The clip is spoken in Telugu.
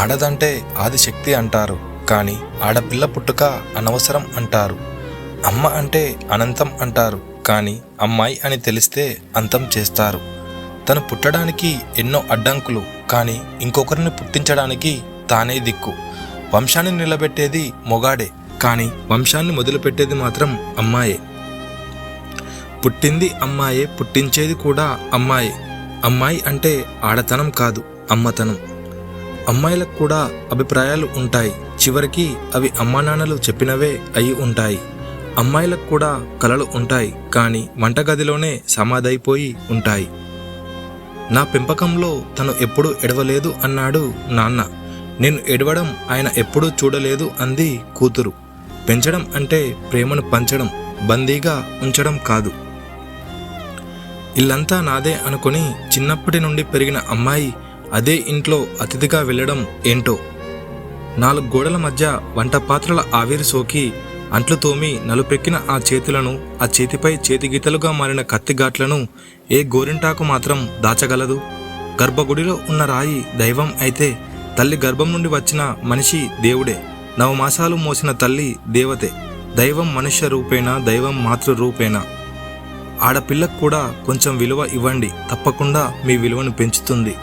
ఆడదంటే ఆదిశక్తి అంటారు, కానీ ఆడపిల్ల పుట్టుక అనవసరం అంటారు. అమ్మ అంటే అనంతం అంటారు, కానీ అమ్మాయి అని తెలిస్తే అంతం చేస్తారు. తను పుట్టడానికి ఎన్నో అడ్డంకులు, కానీ ఇంకొకరిని పుట్టించడానికి తానే దిక్కు. వంశాన్ని నిలబెట్టేది మొగాడే, కానీ వంశాన్ని మొదలుపెట్టేది మాత్రం అమ్మాయే. పుట్టింది అమ్మాయే, పుట్టించేది కూడా అమ్మాయే. అమ్మాయి అంటే ఆడతనం కాదు, అమ్మతనం. అమ్మాయిలకు కూడా అభిప్రాయాలు ఉంటాయి, చివరికి అవి అమ్మా నాన్నలు చెప్పినవే అయి ఉంటాయి. అమ్మాయిలకు కూడా కలలు ఉంటాయి, కానీ వంటగదిలోనే సమాధైపోయి ఉంటాయి. నా పెంపకంలో తను ఎప్పుడూ ఎడవలేదు అన్నాడు నాన్న. నేను ఎడవడం ఆయన ఎప్పుడూ చూడలేదు అంది కూతురు. పెంచడం అంటే ప్రేమను పంచడం, బందీగా ఉంచడం కాదు. ఇల్లంతా నాదే అనుకుని చిన్నప్పటి నుండి పెరిగిన అమ్మాయి అదే ఇంట్లో అతిథిగా వెళ్ళడం ఏంటో. 4 గోడల మధ్య వంట పాత్రల ఆవిరి సోకి అంట్లు తోమి నలుపెక్కిన ఆ చేతులను, ఆ చేతిపై చేతిగీతలుగా మారిన కత్తిఘాట్లను ఏ గోరింటాకు మాత్రం దాచగలదు? గర్భగుడిలో ఉన్న రాయి దైవం అయితే తల్లి గర్భం నుండి వచ్చిన మనిషి దేవుడే. 9 మాసాలు మోసిన తల్లి దేవతే. దైవం మనుష్య రూపేణ, దైవం మాతృ రూపేణ. ఆడపిల్లకు కూడా కొంచెం విలువ ఇవ్వండి, తప్పకుండా మీ విలువను పెంచుతుంది.